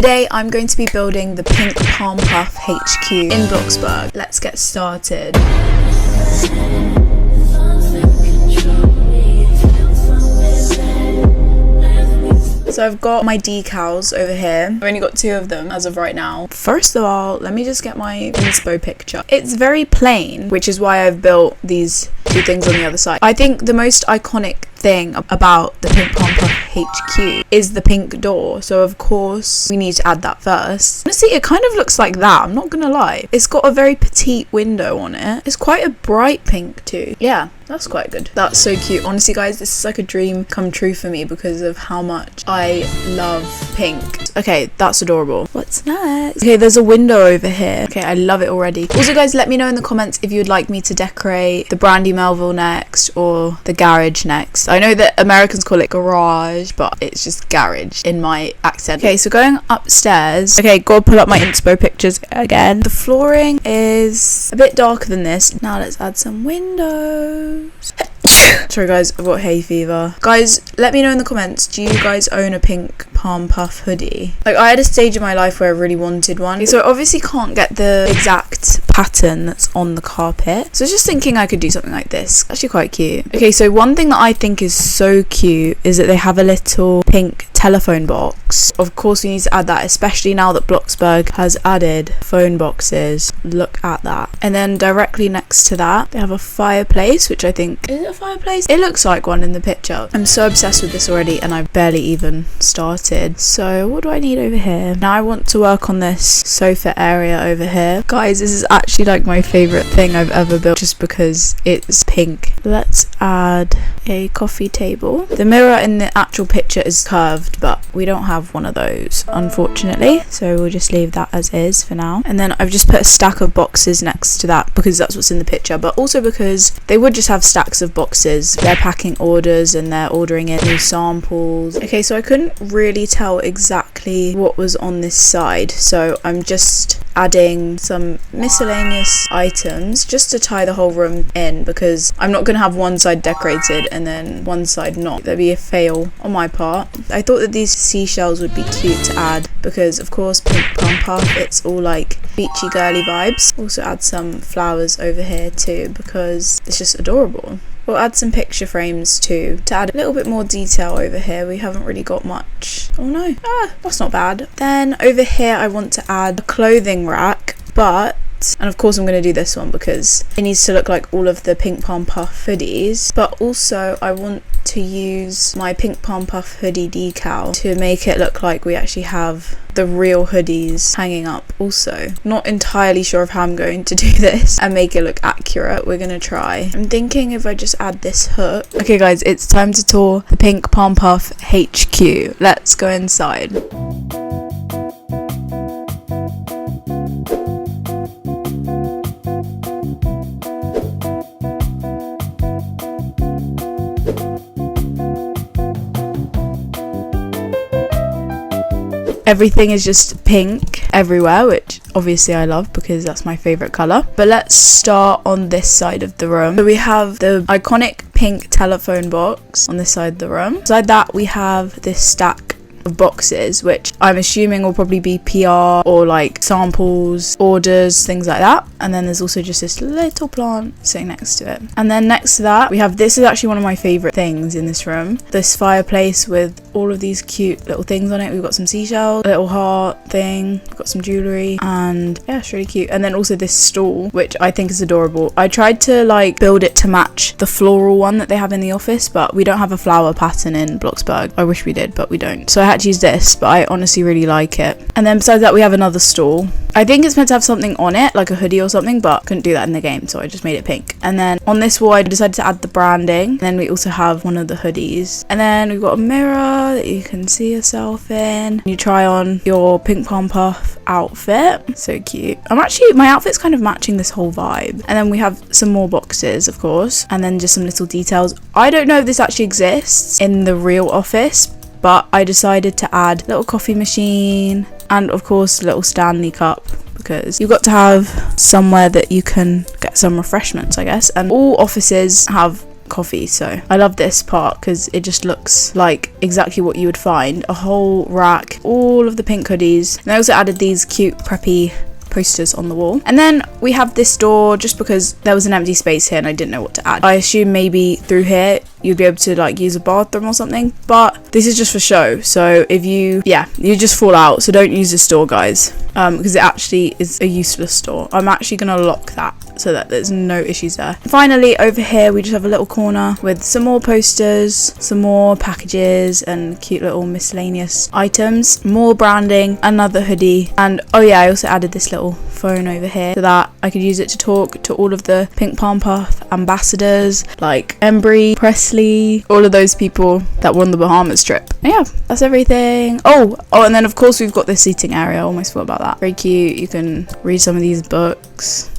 Today I'm going to be building the Pink Palm Puff HQ in Bloxburg. Let's get started. So I've got my decals over here. I've only got 2 of them as of right now. First of all, let me just get my inspo picture. It's very plain, which is why I've built these 2 things on the other side. I think the most iconic thing about the Pink Palm Puff HQ is the pink door, so of course we need to add that first. Honestly, it kind of looks like that, I'm not gonna lie. It's got a very petite window on it. It's quite a bright pink too. Yeah, that's quite good. That's so cute. Honestly guys, this is like a dream come true for me because of how much I love pink. Okay, that's adorable. What's next? Okay, there's a window over here. Okay, I love it already. Also guys, let me know in the comments if you'd like me to decorate the Brandy Melville next or the garage next. I know that Americans call it garage, but it's just garage in my accent. Okay, so going upstairs. Okay, gotta pull up my inspo pictures again. The flooring is a bit darker than this. Now let's add some windows. Sorry guys, I've got hay fever. Guys, let me know in the comments, do you guys own a Pink Palm Puff hoodie? Like, I had a stage in my life where I really wanted one. Okay, so I obviously can't get the exact pattern that's on the carpet. So I was just thinking I could do something like this. Actually quite cute. Okay, so one thing that I think is so cute is that they have a little pink telephone box. Of course we need to add that, especially now that Bloxburg has added phone boxes. Look at that. And then directly next to that they have a fireplace, which I think, is it a fireplace? It looks like one in the picture. I'm so obsessed with this already and I've barely even started. So what do I need over here? Now I want to work on this sofa area over here. Guys, this is actually like my favorite thing I've ever built just because it's pink. Let's add a coffee table. The mirror in the actual picture is curved, but we don't have one of those unfortunately, so we'll just leave that as is for now. And then I've just put a stack of boxes next to that because that's what's in the picture, but also because they would just have stacks of boxes. They're packing orders and they're ordering in new samples. Okay, so I couldn't really tell exactly what was on this side, so I'm just adding some miscellaneous items just to tie the whole room in because I'm not going to have one side decorated and then one side not. That'd be a fail on my part. I thought that these seashells would be cute to add because of course Pink Palm Puff, it's all like beachy girly vibes. Also add some flowers over here too because it's just adorable. We'll add some picture frames too to add a little bit more detail over here. We haven't really got much. Oh no, that's not bad. Then over here I want to add a clothing rack, but and of course I'm going to do this one because it needs to look like all of the Pink Palm Puff hoodies, but also I want to use my Pink Palm Puff hoodie decal to make it look like we actually have the real hoodies hanging up also. Not entirely sure of how I'm going to do this and make it look accurate. We're gonna try. I'm thinking if I just add this hook. Okay guys, it's time to tour the Pink Palm Puff HQ. Let's go inside. Everything is just pink everywhere, which obviously I love because that's my favorite color. But let's start on this side of the room. So we have the iconic pink telephone box on this side of the room. Beside that we have this stack of boxes, which I'm assuming will probably be PR or like samples, orders, things like that. And then there's also just this little plant sitting next to it. And then next to that we have, this is actually one of my favorite things in this room, this fireplace with all of these cute little things on it. We've got some seashells, a little heart thing, we've got some jewelry, and yeah, it's really cute. And then also this stool, which I think is adorable. I tried to like build it to match the floral one that they have in the office, but we don't have a flower pattern in Bloxburg. I wish we did, but we don't. So I had to use this, but I honestly really like it. And then besides that we have another stool. I think it's meant to have something on it, like a hoodie or something, but couldn't do that in the game, so I just made it pink. And then on this wall I decided to add the branding. And then we also have one of the hoodies. And then we've got a mirror that you can see yourself in. You try on your Pink Palm Puff outfit. So cute. My outfit's kind of matching this whole vibe. And then we have some more boxes, of course, and then just some little details. I don't know if this actually exists in the real office, but I decided to add a little coffee machine and of course a little Stanley cup because you've got to have somewhere that you can get some refreshments, I guess. And all offices have coffee. So I love this part because it just looks like exactly what you would find. A whole rack, all of the pink hoodies. And I also added these cute preppy posters on the wall. And then we have this door just because there was an empty space here and I didn't know what to add. I assume maybe through here you'd be able to like use a bathroom or something, but this is just for show. So if you just fall out, so don't use this door, guys, because it actually is a useless door. I'm actually gonna lock that so that there's no issues there. Finally, over here we just have a little corner with some more posters, some more packages and cute little miscellaneous items, more branding, another hoodie, and oh yeah, I also added this little phone over here so that I could use it to talk to all of the Pink Palm Puff ambassadors like Embry, Presley, all of those people that won the Bahamas trip. And yeah, that's everything. Oh, and then of course we've got this seating area. I almost forgot about that. Very cute. You can read some of these books.